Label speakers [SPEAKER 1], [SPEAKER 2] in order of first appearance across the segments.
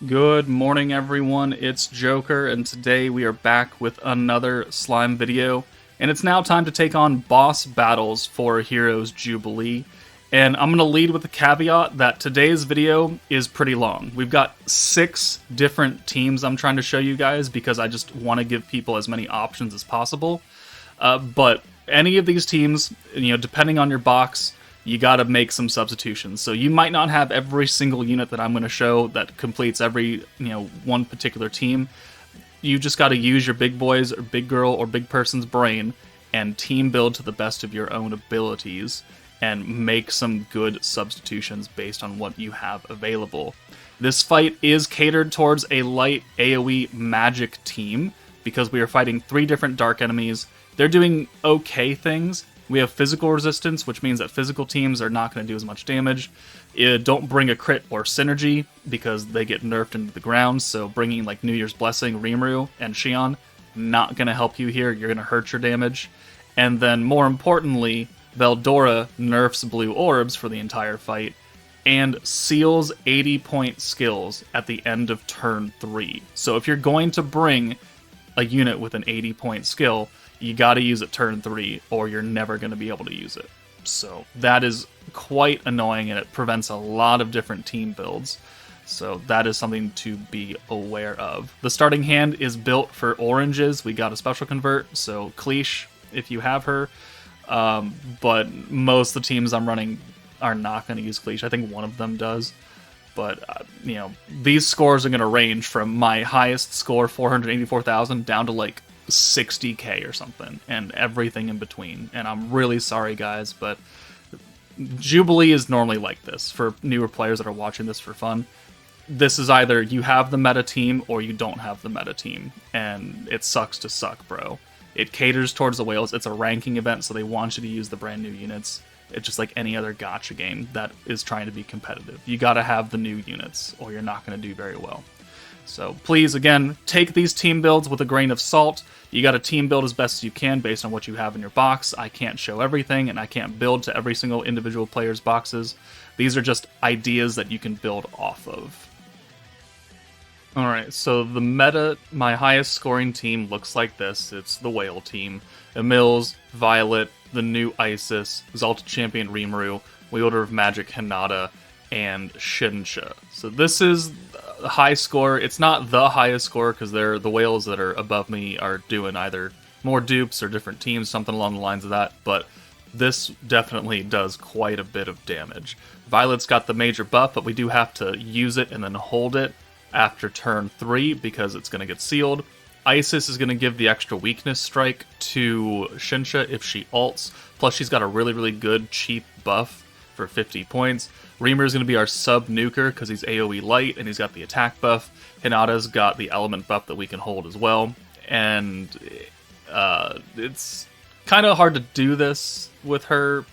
[SPEAKER 1] Good morning, everyone. It's Joker, and today we are back with another slime video. And it's now time to take on boss battles for Heroes Jubilee. And I'm going to lead with the caveat that today's video is pretty long. We've got 6 different teams I'm trying to show you guys because I just want to give people as many options as possible. But any of these teams, depending on your box, you got to make some substitutions. So you might not have every single unit that I'm going to show that completes every, one particular team. You just got to use your big boys or big girl or big person's brain and team build to the best of your own abilities and make some good substitutions based on what you have available. This fight is catered towards a light AoE magic team because we are fighting 3 different dark enemies. They're doing okay things. We have physical resistance, which means that physical teams are not going to do as much damage. Don't bring a crit or synergy because they get nerfed into the ground, so bringing like New Year's Blessing, Rimuru, and Xion, not going to help you here. You're going to hurt your damage. And then more importantly, Veldora nerfs blue orbs for the entire fight and seals 80-point skills at the end of turn 3. So if you're going to bring a unit with an 80-point skill, you gotta use it turn 3, or you're never gonna be able to use it. So that is quite annoying, and it prevents a lot of different team builds. So that is something to be aware of. The starting hand is built for oranges. We got a special convert, so Cleash, if you have her. But most of the teams I'm running are not gonna use Cleash. I think one of them does. But, these scores are gonna range from my highest score, 484,000, down to like 60k or something, and everything in between. And I'm really sorry, guys, but Jubilee is normally like this for newer players that are watching this for fun. This is either you have the meta team or you don't have the meta team, and it sucks to suck, bro. It caters towards the whales. It's a ranking event, so they want you to use the brand new units. It's just like any other gacha game that is trying to be competitive. You gotta have the new units, or you're not gonna do very well. So please, again, take these team builds with a grain of salt. You got to team build as best as you can based on what you have in your box. I can't show everything, and I can't build to every single individual player's boxes. These are just ideas that you can build off of. Alright, so the meta, my highest scoring team looks like this. It's the Whale team. Emils, Violet, the new Isis, Exalted Champion Rimuru, Wielder of Magic Hinata, and Shinsha. So this is a high score. It's not the highest score because the whales that are above me are doing either more dupes or different teams, something along the lines of that, but this definitely does quite a bit of damage. Violet's got the major buff, but we do have to use it and then hold it after turn 3 because it's going to get sealed. Isis is going to give the extra weakness strike to Shinsha if she ults, plus she's got a really, really good cheap buff for 50 points. Reamer is going to be our sub-nuker because he's AoE light and he's got the attack buff. Hinata's got the element buff that we can hold as well. And it's kind of hard to do this with her,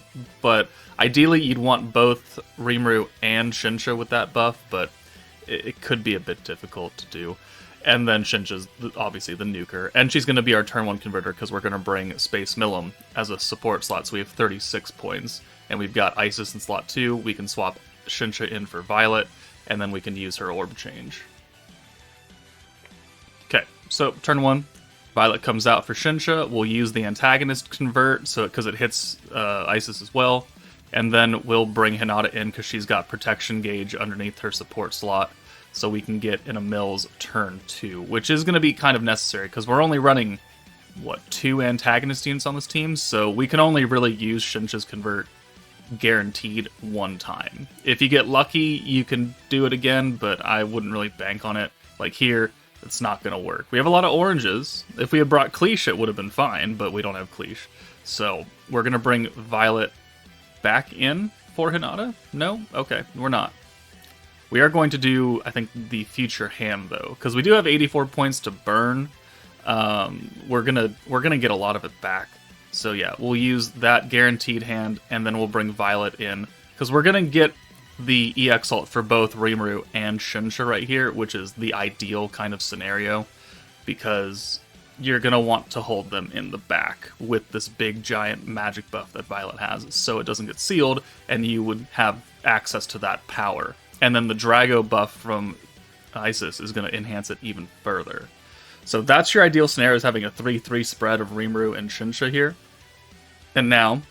[SPEAKER 1] but ideally you'd want both Rimuru and Shinsha with that buff, but it could be a bit difficult to do. And then Shinsha's obviously the nuker. And she's going to be our turn 1 converter because we're going to bring Space Millum as a support slot, so we have 36 points. And we've got Isis in slot 2, we can swap Shinsha in for Violet, and then we can use her orb change. Okay, so turn 1, Violet comes out for Shinsha, we'll use the Antagonist convert, so because it hits Isis as well, and then we'll bring Hinata in because she's got protection gauge underneath her support slot, so we can get in a Mills turn 2, which is going to be kind of necessary, because we're only running, 2 Antagonist units on this team, so we can only really use Shinsha's convert guaranteed 1 time. If you get lucky, you can do it again, but I wouldn't really bank on it. Like here, it's not going to work. We have a lot of oranges. If we had brought Cleash, it would have been fine, but we don't have Cleash. So we're going to bring Violet back in for Hinata? No? Okay, we're not. We are going to do, I think, the future ham, though, because we do have 84 points to burn. We're gonna get a lot of it back. So yeah, we'll use that guaranteed hand, and then we'll bring Violet in, because we're going to get the EX ult for both Rimuru and Shinsha right here, which is the ideal kind of scenario, because you're going to want to hold them in the back with this big giant magic buff that Violet has, so it doesn't get sealed, and you would have access to that power. And then the Drago buff from Isis is going to enhance it even further. So that's your ideal scenario, is having a 3-3 spread of Rimuru and Shinsha here. And now,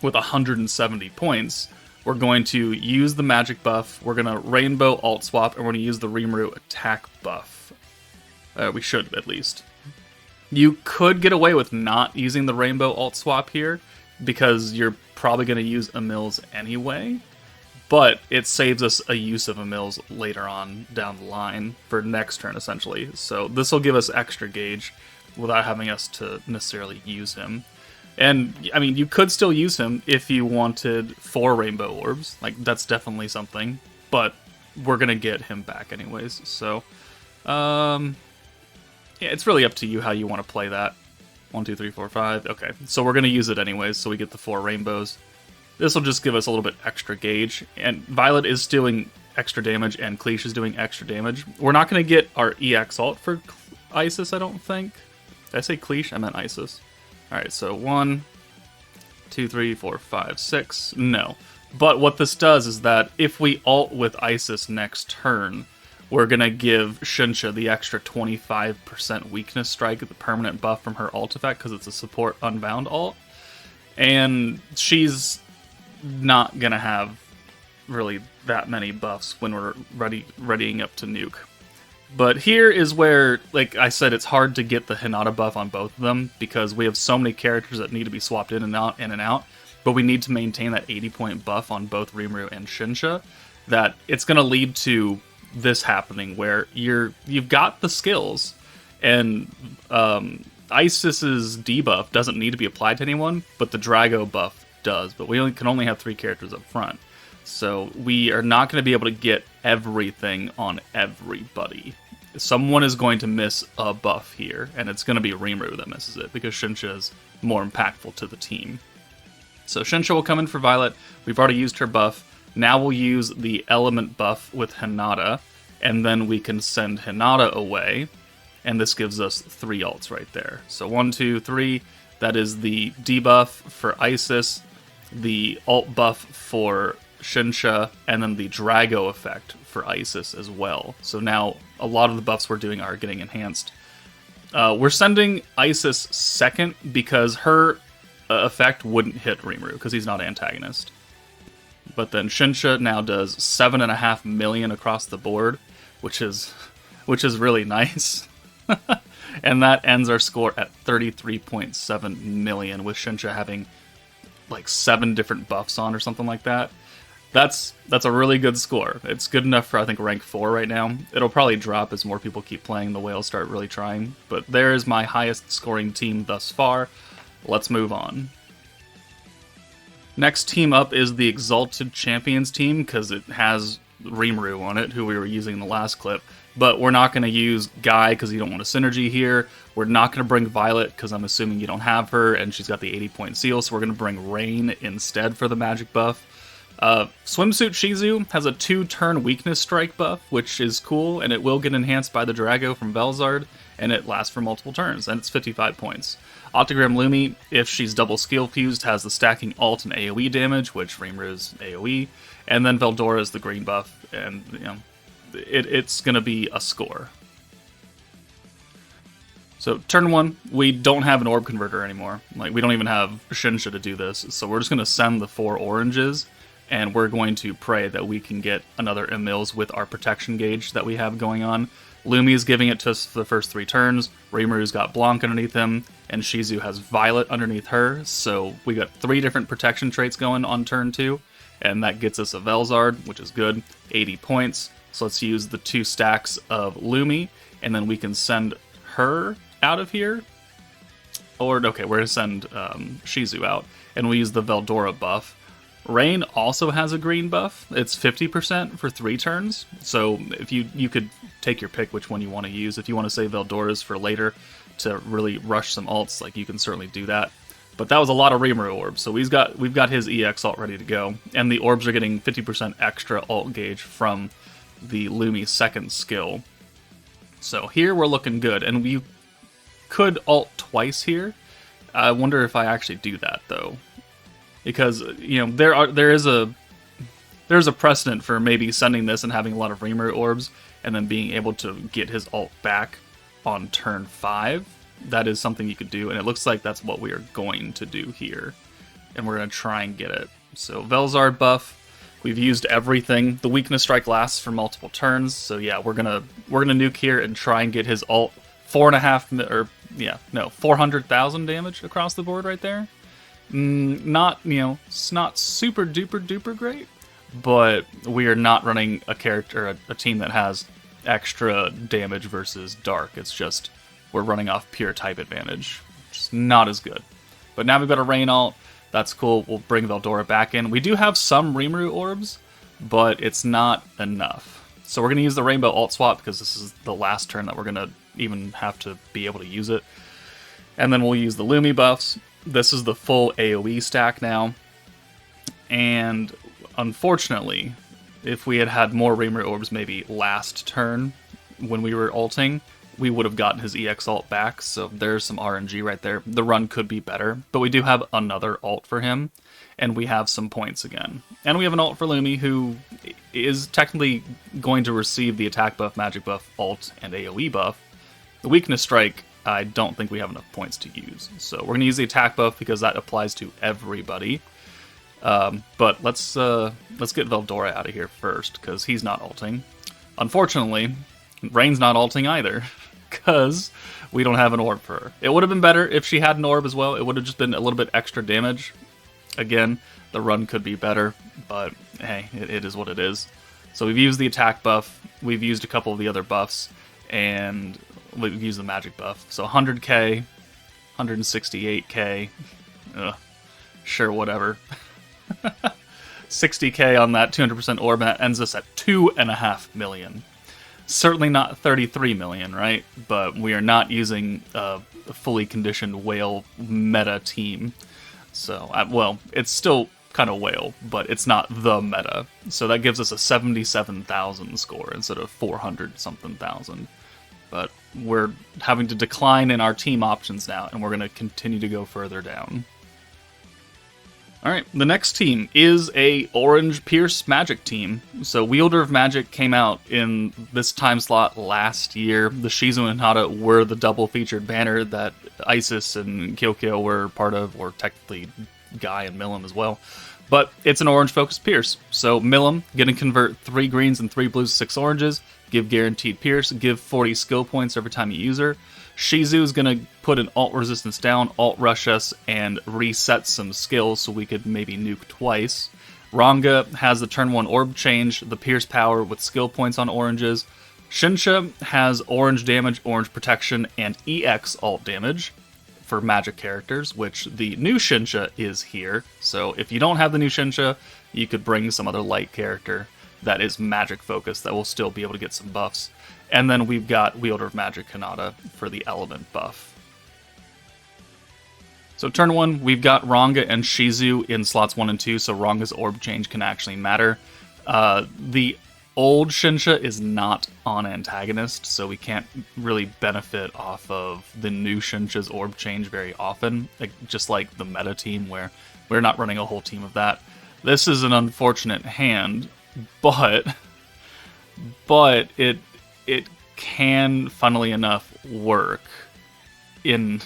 [SPEAKER 1] with 170 points, we're going to use the magic buff, we're going to rainbow alt swap, and we're going to use the Rimuru attack buff. We should, at least. You could get away with not using the rainbow alt swap here, because you're probably going to use Emils anyway, but it saves us a use of Emils later on down the line for next turn, essentially. So this will give us extra gauge without having us to necessarily use him. And, I mean, you could still use him if you wanted 4 rainbow orbs. Like, that's definitely something, but we're going to get him back anyways. So, yeah, it's really up to you how you want to play that. 1, 2, 3, 4, 5. Okay, so we're going to use it anyways, so we get the 4 rainbows. This will just give us a little bit extra gauge, and Violet is doing extra damage, and Cleash is doing extra damage. We're not going to get our EX ult for Isis, I don't think. Did I say Cleash? I meant Isis. Alright, so 1, 2, 3, 4, 5, 6. No. But what this does is that if we ult with Isis next turn, we're going to give Shinsha the extra 25% weakness strike, the permanent buff from her ult effect, because it's a support unbound ult. And she's not going to have really that many buffs when we're readying up to nuke. But here is where, like I said, it's hard to get the Hinata buff on both of them, because we have so many characters that need to be swapped in and out, but we need to maintain that 80-point buff on both Rimuru and Shinsha, that it's going to lead to this happening where you've got the skills, and Isis's debuff doesn't need to be applied to anyone, but the Drago buff does, but we can only have 3 characters up front. So we are not going to be able to get everything on everybody. Someone is going to miss a buff here, and it's going to be Rimuru that misses it, because Shinsha is more impactful to the team. So Shinsha will come in for Violet. We've already used her buff. Now we'll use the element buff with Hinata, and then we can send Hinata away, and this gives us 3 ults right there. So 1, 2, 3, that is the debuff for Isis, the alt buff for Shinsha, and then the Drago effect for Isis as well. So now a lot of the buffs we're doing are getting enhanced. We're sending Isis second because her effect wouldn't hit Rimuru because he's not Antagonist. But then Shinsha now does 7.5 million across the board, which is really nice. And that ends our score at 33.7 million, with Shinsha having like 7 different buffs on or something like that. That's a really good score. It's good enough for, I think, rank 4 right now. It'll probably drop as more people keep playing, the whales start really trying. But there is my highest scoring team thus far. Let's move on. Next team up is the Exalted Champions team, because it has Rimuru on it, who we were using in the last clip. But we're not going to use Guy because you don't want a synergy here. We're not going to bring Violet because I'm assuming you don't have her, and she's got the 80-point seal, so we're going to bring Rain instead for the magic buff. Swimsuit Shizu has a 2-turn weakness strike buff, which is cool, and it will get enhanced by the Drago from Velzard, and it lasts for multiple turns, and it's 55 points. Octogram Lumi, if she's double skill fused, has the stacking alt and AoE damage, which Rimuru's AoE, and then Veldora is the green buff, and you know, it's going to be a score. So turn 1, we don't have an orb converter anymore. Like, we don't even have Shinsha to do this, so we're just going to send the 4 oranges, and we're going to pray that we can get another Emils with our protection gauge that we have going on. Lumi is giving it to us for the first 3 turns, Rimuru's got Blanc underneath him, and Shizu has Violet underneath her, so we got 3 different protection traits going on turn 2, and that gets us a Velzard, which is good, 80 points. So let's use the 2 stacks of Lumi, and then we can send her out of here. Or, okay, we're going to send Shizu out, and we'll use the Veldora buff. Rain also has a green buff. It's 50% for 3 turns, so if you could take your pick which one you want to use. If you want to save Veldora's for later to really rush some ults, like, you can certainly do that. But that was a lot of Rimuru orbs, so we've got his EX ult ready to go, and the orbs are getting 50% extra ult gauge from the Lumi second skill. So here we're looking good, and we could ult twice here. I wonder if I actually do that though, because you know there's a precedent for maybe sending this and having a lot of Rimuru orbs, and then being able to get his ult back on turn 5, that is something you could do, and it looks like that's what we are going to do here. And we're going to try and get it. So Velzard buff, we've used everything. The weakness strike lasts for multiple turns, so yeah, we're gonna nuke here and try and get his ult 400,000 damage across the board right there. Not, it's not super duper duper great, but we are not running a character, a team that has extra damage versus dark. It's just we're running off pure type advantage, which is not as good. But now we've got a rain ult. That's cool. We'll bring Veldora back in. We do have some Rimuru orbs, but it's not enough. So we're going to use the Rainbow ult swap because this is the last turn that we're going to even have to be able to use it. And then we'll use the Lumi buffs. This is the full AoE stack now. And unfortunately, if we had had more Rimuru orbs maybe last turn when we were ulting, we would have gotten his EX ult back, so there's some RNG right there. The run could be better, but we do have another ult for him, and we have some points again. And we have an ult for Lumi, who is technically going to receive the attack buff, magic buff, ult, and AoE buff. The weakness strike, I don't think we have enough points to use, so we're going to use the attack buff because that applies to everybody. But let's get Veldora out of here first, because he's not ulting. Unfortunately, Rain's not ulting either, because we don't have an orb for her. It would have been better if she had an orb as well. It would have just been a little bit extra damage. Again, the run could be better, but hey, it is what it is. So we've used the attack buff, we've used a couple of the other buffs, and we've used the magic buff. So 100k, 168k, sure, whatever. 60k on that 200% orb, and that ends us at 2.5 million. Certainly not 33 million, right? But we are not using a fully conditioned whale meta team. So, well, it's still kind of whale, but it's not the meta. So that gives us a 77,000 score instead of 400-something thousand. But we're having to decline in our team options now, and we're going to continue to go further down. Alright, the next team is a Orange Pierce Magic team. So Wielder of Magic came out in this time slot last year. The Shizu and Hinata were the double featured banner that Isis and Kyokyo were part of, or technically Guy and Milim as well. But it's an orange focused Pierce. So Milim, gonna convert 3 greens and 3 blues to 6 oranges, give guaranteed Pierce, give 40 skill points every time you use her. Shizu is going to put an alt resistance down, alt rush us, and reset some skills so we could maybe nuke twice. Ranga has the turn 1 orb change, the Pierce power with skill points on oranges. Shinsha has orange damage, orange protection, and EX alt damage for magic characters, which the new Shinsha is here. So if you don't have the new Shinsha, you could bring some other light character that is magic focused that will still be able to get some buffs. And then we've got Wielder of Magic Hinata for the element buff. So turn 1, we've got Ranga and Shizu in slots 1 and 2, so Ranga's orb change can actually matter. The old Shinsha is not on Antagonist, so we can't really benefit off of the new Shinsha's orb change very often, just like the meta team where we're not running a whole team of that. This is an unfortunate hand, but it can, funnily enough, work in...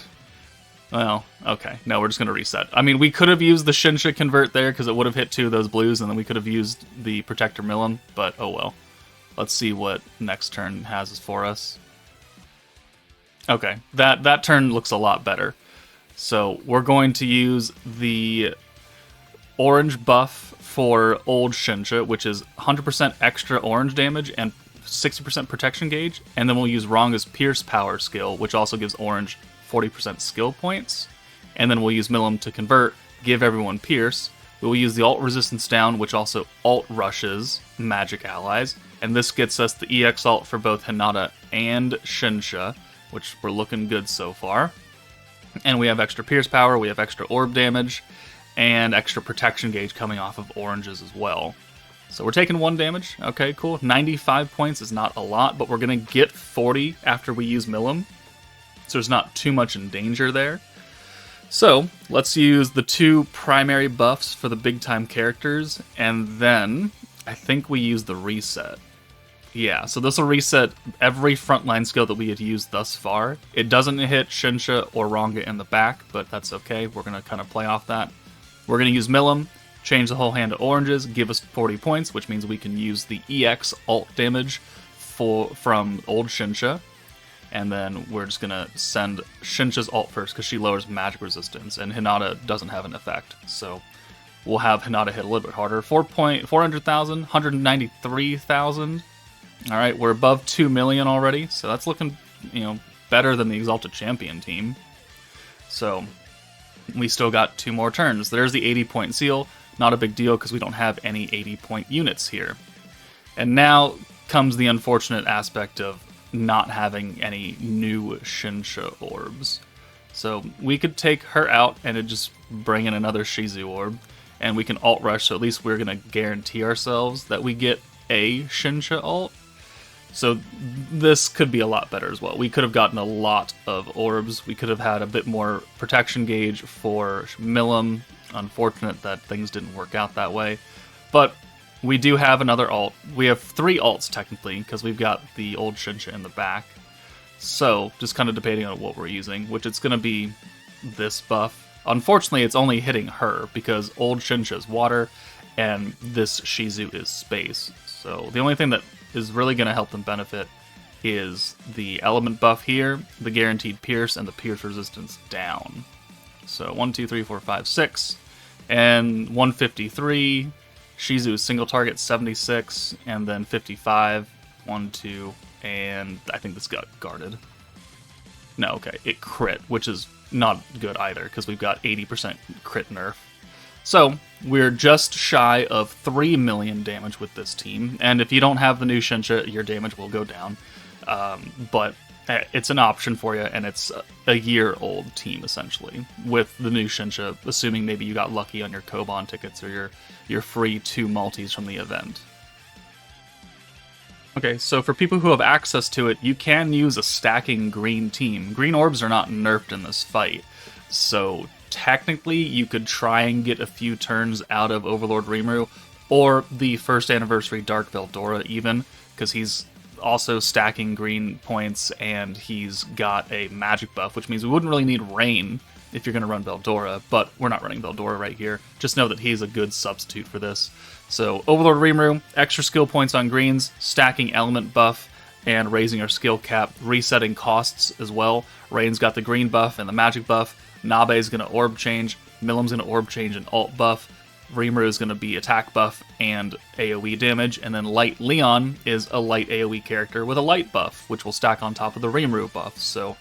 [SPEAKER 1] Well, okay. No, we're just going to reset. I mean, we could have used the Shinsha convert there because it would have hit 2 of those blues, and then we could have used the Protector Milim, but oh well. Let's see what next turn has for us. Okay, that turn looks a lot better. So we're going to use the orange buff for old Shinsha, which is 100% extra orange damage and 60% protection gauge, and then we'll use Ranga's Pierce Power skill, which also gives orange 40% skill points, and then we'll use Milim to convert, give everyone Pierce. We will use the alt resistance down, which also alt rushes magic allies, and this gets us the EX alt for both Hinata and Shinsha, which we're looking good so far. And we have extra Pierce Power, we have extra orb damage, and extra protection gauge coming off of oranges as well. So we're taking 1 damage. Okay, cool. 95 points is not a lot, but we're going to get 40 after we use Milim. So there's not too much in danger there. So let's use the 2 primary buffs for the big time characters, and then I think we use the reset. Yeah, so this will reset every frontline skill that we had used thus far. It doesn't hit Shinsha or Ranga in the back, but that's okay. We're going to kind of play off that. We're going to use Milim, change the whole hand to oranges, give us 40 points, which means we can use the EX alt damage from old Shinsha. And then we're just going to send Shinsha's alt first because she lowers magic resistance, and Hinata doesn't have an effect. So we'll have Hinata hit a little bit harder. 400,000, 193,000. All right, we're above 2 million already, so that's looking, better than the Exalted Champion team. So we still got 2 more turns. There's the 80-point seal. Not a big deal because we don't have any 80-point units here. And now comes the unfortunate aspect of not having any new Shinsha orbs. So we could take her out and it just bring in another Shizu orb, and we can alt rush, so at least we're going to guarantee ourselves that we get a Shinsha alt. So this could be a lot better as well. We could have gotten a lot of orbs. We could have had a bit more protection gauge for Milim. Unfortunate that things didn't work out that way. But we do have another alt. We have 3 alts technically, because we've got the old Shinsha in the back. So just kind of debating on what we're using, which it's going to be this buff. Unfortunately, it's only hitting her because old Shinsha is water and this Shizu is space. So the only thing that is really going to help them benefit is the element buff here, the guaranteed pierce, and the pierce resistance down. So 1, 2, 3, 4, 5, 6, and 153. Shizu is single target 76, and then 55, 1, 2, and I think this got guarded. No, okay, it crit, which is not good either because we've got 80% crit nerf. So we're just shy of 3 million damage with this team, and if you don't have the new Shinsha, your damage will go down. But it's an option for you, and it's a year-old team, essentially, with the new Shinsha, assuming maybe you got lucky on your Koban tickets or your free 2 multis from the event. Okay, so for people who have access to it, you can use a stacking green team. Green orbs are not nerfed in this fight, so technically you could try and get a few turns out of Overlord Rimuru, or the first anniversary Dark Veldora even, because he's also stacking green points and he's got a magic buff, which means we wouldn't really need rain if you're going to run Veldora, but we're not running Veldora right here. Just know that he's a good substitute for this. So Overlord Rimuru, extra skill points on greens, stacking element buff, and raising our skill cap, resetting costs as well. Rain's got the green buff and the magic buff. Nabe's going to orb change. Milim's going to orb change and alt buff. Rimuru is going to be attack buff and AoE damage. And then Light Leon is a light AoE character with a light buff, which will stack on top of the Rimuru buff. So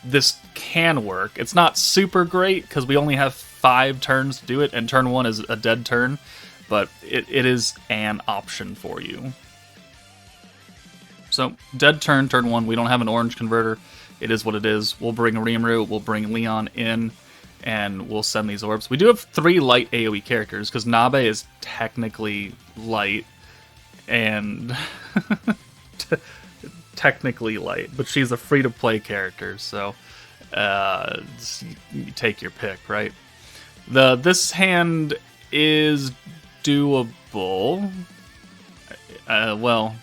[SPEAKER 1] this can work. It's not super great because we only have 5 turns to do it, and turn 1 is a dead turn, but it is an option for you. So, dead turn, turn 1, we don't have an orange converter. It is what it is. We'll bring Rimuru, we'll bring Leon in, and we'll send these orbs. We do have 3 light AoE characters, because Nabe is technically light, and technically light, but she's a free-to-play character, so you take your pick, right? This hand is doable. Well,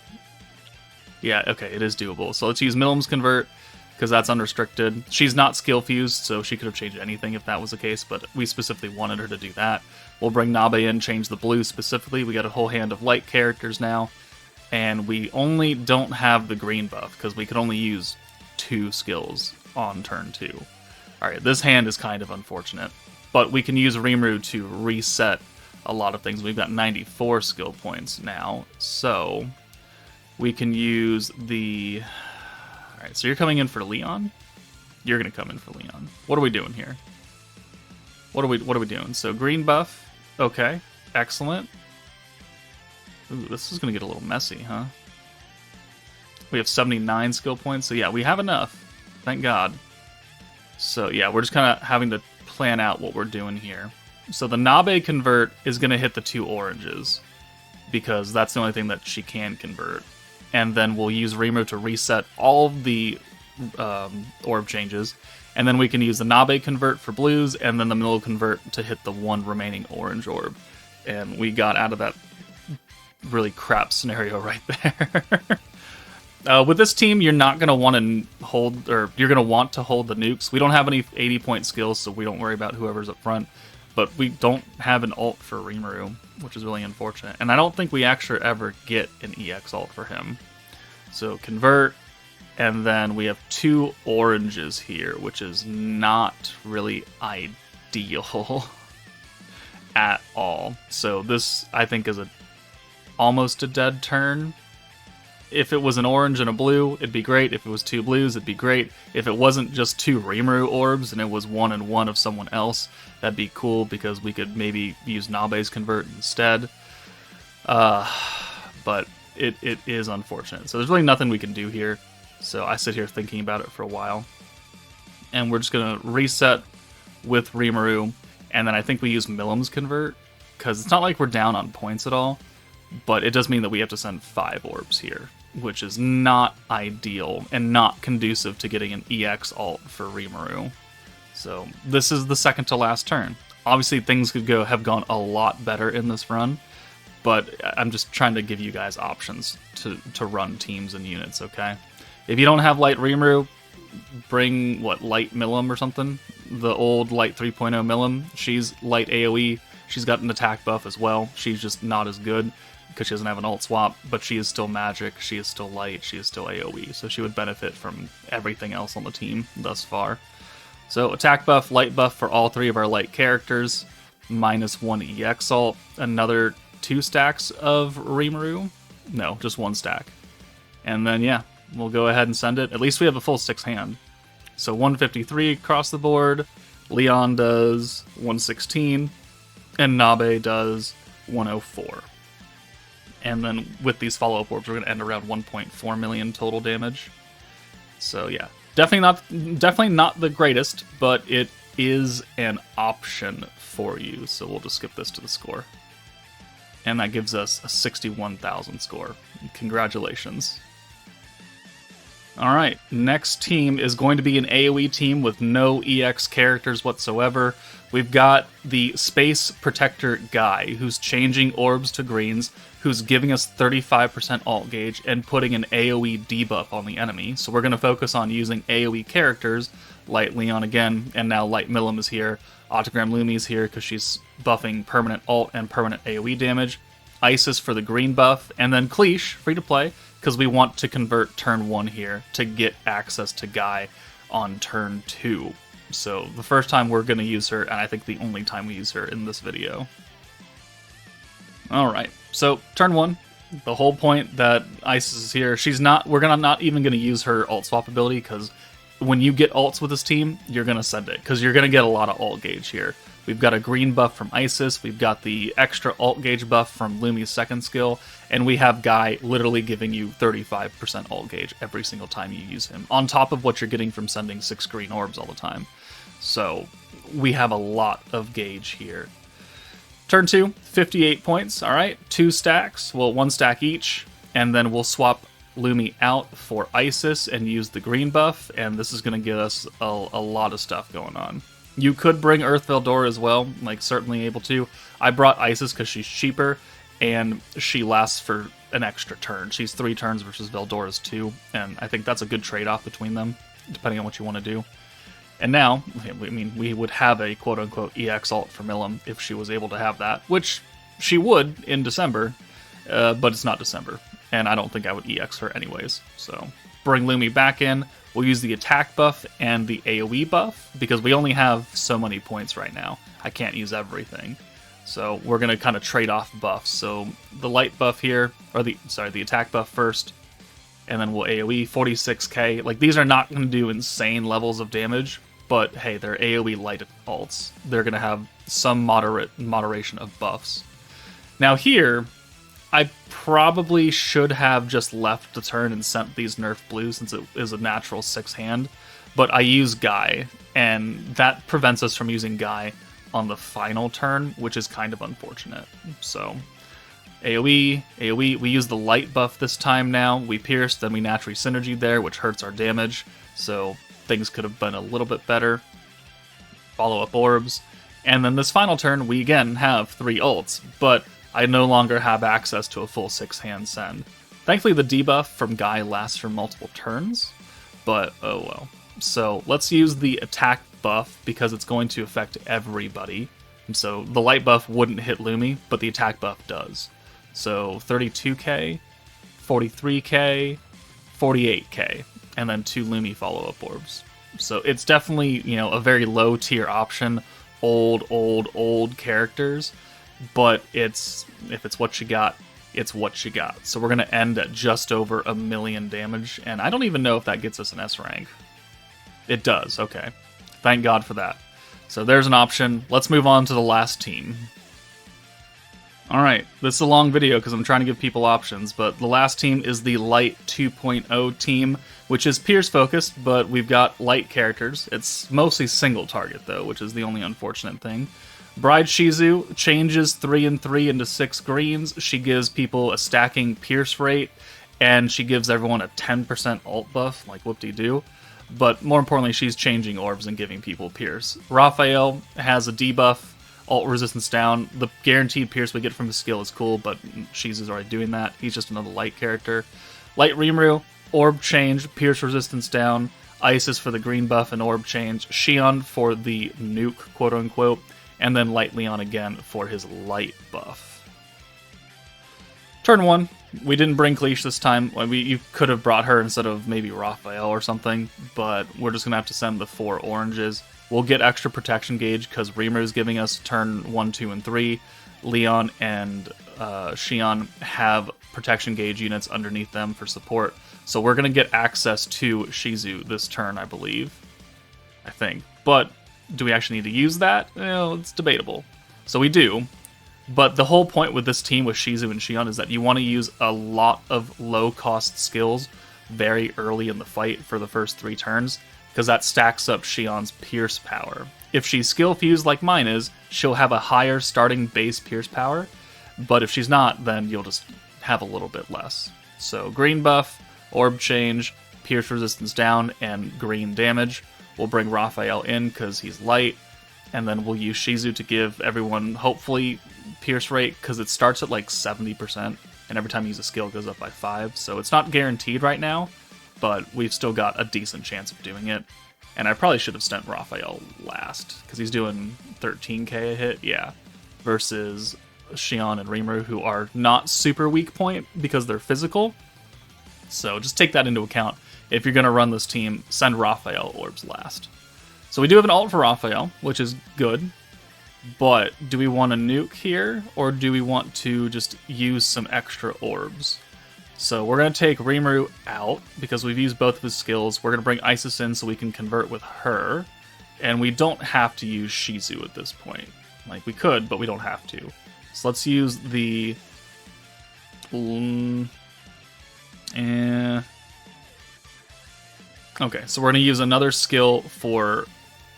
[SPEAKER 1] yeah, okay, it is doable. So let's use Milim's Convert, because that's unrestricted. She's not skill fused, so she could have changed anything if that was the case, but we specifically wanted her to do that. We'll bring Nabe in, change the blue specifically. We got a whole hand of light characters now, and we only don't have the green buff, because we could only use 2 skills on turn 2. Alright, this hand is kind of unfortunate, but we can use Rimuru to reset a lot of things. We've got 94 skill points now, so we can use the... Alright, so you're coming in for Leon? You're going to come in for Leon. What are we doing here? What are we doing? So green buff. Okay, excellent. Ooh, this is going to get a little messy, huh? We have 79 skill points, so yeah, we have enough. Thank God. So yeah, we're just kind of having to plan out what we're doing here. So the Nabe convert is going to hit the 2 oranges, because that's the only thing that she can convert. And then we'll use Rimuru to reset all of the orb changes. And then we can use the Nabe convert for blues, and then the Mill convert to hit the 1 remaining orange orb. And we got out of that really crap scenario right there. With this team, you're not going to want to hold, or you're going to want to hold the nukes. We don't have any 80-point skills, so we don't worry about whoever's up front. But we don't have an ult for Rimuru, which is really unfortunate. And I don't think we actually ever get an EX ult for him. So convert, and then we have 2 oranges here, which is not really ideal at all. So this, I think, is almost a dead turn. If it was an orange and a blue, it'd be great. If it was 2 blues, it'd be great. If it wasn't just 2 Rimuru orbs and it was 1 and 1 of someone else, that'd be cool because we could maybe use Nabe's convert instead. But it is unfortunate. So there's really nothing we can do here. So I sit here thinking about it for a while. And we're just going to reset with Rimuru. And then I think we use Millim's convert because it's not like we're down on points at all. But it does mean that we have to send 5 orbs here, which is not ideal and not conducive to getting an EX ult for Rimuru. So this is the second to last turn. Obviously things could have gone a lot better in this run, but I'm just trying to give you guys options to run teams and units, okay? If you don't have Light Rimuru, bring, Light Millim or something? The old Light 3.0 Millim. She's Light AoE. She's got an attack buff as well. She's just not as good because she doesn't have an ult swap, but she is still magic, she is still light, she is still AoE, so she would benefit from everything else on the team thus far. So attack buff, light buff for all 3 of our light characters, -1 EX ult, another 2 stacks of Rimuru, no, just 1 stack. And then yeah, we'll go ahead and send it. At least we have a full 6 hand. So 153 across the board, Leon does 116, and Nabe does 104. And then with these follow-up orbs, we're going to end around 1.4 million total damage. So yeah, definitely not the greatest, but it is an option for you. So we'll just skip this to the score. And that gives us a 61,000 score. Congratulations. Alright, next team is going to be an AoE team with no EX characters whatsoever. We've got the Space Protector guy, who's changing orbs to greens, who's giving us 35% ult gauge and putting an AoE debuff on the enemy. So we're going to focus on using AoE characters, Light Leon again, and now Light Millim is here. Autogram Lumi's here because she's buffing permanent ult and permanent AoE damage. Isis for the green buff, and then Cleash, free to play, because we want to convert turn 1 here to get access to Guy on turn 2. So the first time we're going to use her, and I think the only time we use her in this video. Alright, so turn 1, the whole point that Isis is here, we're not even going to use her ult swap ability, because when you get ults with this team, you're going to send it, because you're going to get a lot of ult gauge here. We've got a green buff from Isis, we've got the extra ult gauge buff from Lumi's second skill, and we have Guy literally giving you 35% ult gauge every single time you use him, on top of what you're getting from sending 6 green orbs all the time. So we have a lot of gauge here. Turn 2, 58 points, alright, 2 stacks, well 1 stack each, and then we'll swap Lumi out for Isis and use the green buff, and this is going to give us a lot of stuff going on. You could bring Earth Veldora as well, like certainly able to. I brought Isis because she's cheaper, and she lasts for an extra turn. She's 3 turns versus Veldora's 2, and I think that's a good trade-off between them, depending on what you want to do. And now, I mean, we would have a quote-unquote EX ult for Millim if she was able to have that, which she would in December, but it's not December, and I don't think I would EX her anyways. So bring Lumi back in. We'll use the attack buff and the AoE buff, because we only have so many points right now. I can't use everything. So we're going to kind of trade off buffs. So the light buff here, or the attack buff first, and then we'll AoE 46k. Like, these are not going to do insane levels of damage, but hey, they're AoE light ults. They're going to have some moderation of buffs. Now here, I probably should have just left the turn and sent these nerf blues since it is a natural 6 hand, but I use Guy, and that prevents us from using Guy on the final turn, which is kind of unfortunate. So AoE, we use the light buff this time now, we pierce, then we naturally synergy there, which hurts our damage, so things could have been a little bit better. Follow-up orbs, and then this final turn, we again have 3 ults, but I no longer have access to a full 6 hand send. Thankfully, the debuff from Guy lasts for multiple turns, but oh well. So let's use the attack buff because it's going to affect everybody. And so the light buff wouldn't hit Lumi, but the attack buff does. So 32k, 43k, 48k, and then 2 Lumi follow-up orbs. So it's definitely, you know, a very low tier option. Old characters, but if it's what you got, it's what you got. So we're going to end at just over 1 million damage, and I don't even know if that gets us an S rank. It does, okay. Thank God for that. So there's an option. Let's move on to the last team. Alright, this is a long video because I'm trying to give people options, but the last team is the Light 2.0 team, which is Pierce focused, but we've got light characters. It's mostly single target though, which is the only unfortunate thing. Bride Shizu changes 3 and 3 into 6 greens. She gives people a stacking Pierce rate, and she gives everyone a 10% ult buff, like whoop-de-doo. But more importantly, she's changing orbs and giving people Pierce. Raphael has a debuff, ult resistance down. The guaranteed Pierce we get from his skill is cool, but Shizu's already doing that. He's just another light character. Light Rimuru, orb change, Pierce resistance down. Isis for the green buff and orb change. Xion for the nuke, quote-unquote. And then Light Leon again for his light buff. Turn 1. We didn't bring Cleash this time. You could have brought her instead of maybe Raphael or something, but we're just going to have to send the 4 oranges. We'll get extra protection gauge because Rimuru's giving us turn 1, 2, and 3. Leon and Xion have protection gauge units underneath them for support. So we're going to get access to Shizu this turn, I believe. I think. But do we actually need to use that? Well, it's debatable. So we do. But the whole point with this team with Shizu and Xion is that you want to use a lot of low-cost skills very early in the fight for the first 3 turns, because that stacks up Xion's Pierce power. If she's skill fused like mine is, she'll have a higher starting base Pierce power, but if she's not, then you'll just have a little bit less. So green buff, orb change, Pierce resistance down, and green damage. We'll bring Raphael in because he's light, and then we'll use Shizu to give everyone, hopefully, Pierce rate, because it starts at like 70%, and every time you use a skill it goes up by 5, so it's not guaranteed right now, but we've still got a decent chance of doing it. And I probably should have sent Raphael last, because he's doing 13k a hit, yeah, versus Xion and Rimuru, who are not super weak point because they're physical. So just take that into account. If you're going to run this team, send Raphael orbs last. So we do have an ult for Raphael, which is good. But do we want to nuke here, or do we want to just use some extra orbs? So we're going to take Rimuru out, because we've used both of his skills. We're going to bring Isis in so we can convert with her. And we don't have to use Shizu at this point. Like, we could, but we don't have to. So let's use the... Okay, so we're going to use another skill for...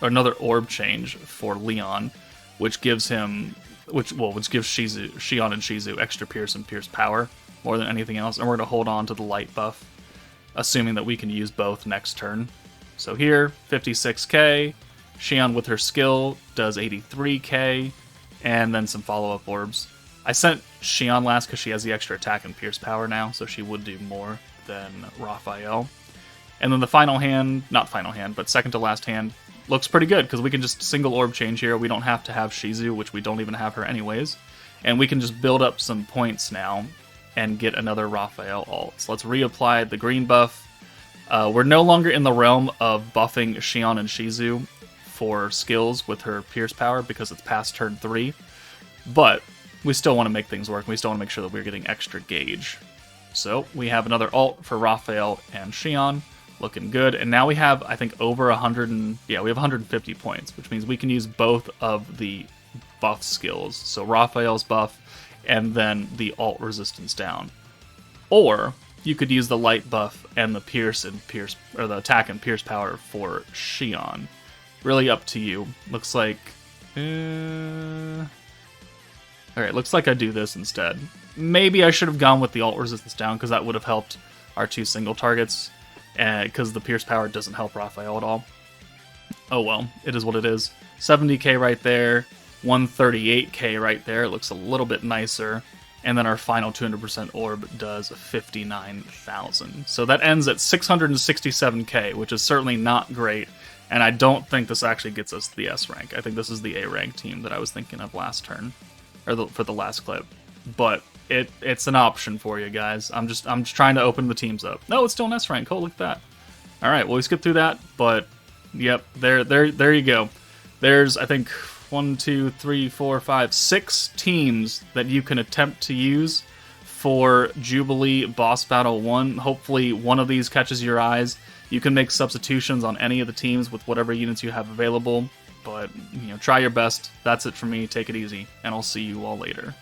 [SPEAKER 1] another orb change for Leon, which gives him... which gives Xion and Shizu extra Pierce and Pierce power more than anything else. And we're going to hold on to the light buff, assuming that we can use both next turn. So here, 56k. Xion with her skill does 83k, and then some follow-up orbs. I sent Xion last because she has the extra attack and Pierce power now, so she would do more than Raphael. And then the final hand, not final hand, but second to last hand, looks pretty good, because we can just single orb change here. We don't have to have Shizu, which we don't even have her anyways. And we can just build up some points now and get another Raphael ult. So let's reapply the green buff. We're no longer in the realm of buffing Xion and Shizu for skills with her Pierce power, because it's past turn 3. But we still want to make things work. We still want to make sure that we're getting extra gauge. So we have another ult for Raphael and Xion. Looking good. And now we have, I think, over 100 and... yeah, we have 150 points, which means we can use both of the buff skills. So Raphael's buff and then the ult resistance down. Or you could use the light buff and the Pierce and Pierce, or the attack and Pierce power for Xion. Really up to you. Looks like... Alright, looks like I do this instead. Maybe I should have gone with the ult resistance down, because that would have helped our 2 single targets. Because the Pierce power doesn't help Raphael at all. Oh well, it is what it is. 70k right there, 138k right there. It looks a little bit nicer. and then our final 200% orb does 59,000. So that ends at 667k, which is certainly not great, and I don't think this actually gets us the S rank. I think this is the A rank team that I was thinking of last turn, or for the last clip. But it's an option for you guys. I'm just trying to open the teams up. No, it's still an S rank. Oh, look at that. All right, well, we skipped through that, but yep, there you go. There's, I think, 1, 2, 3, 4, 5, 6 teams that you can attempt to use for Jubilee Boss Battle 1. Hopefully one of these catches your eyes. You can make substitutions on any of the teams with whatever units you have available, but try your best. That's it for me. Take it easy, and I'll see you all later.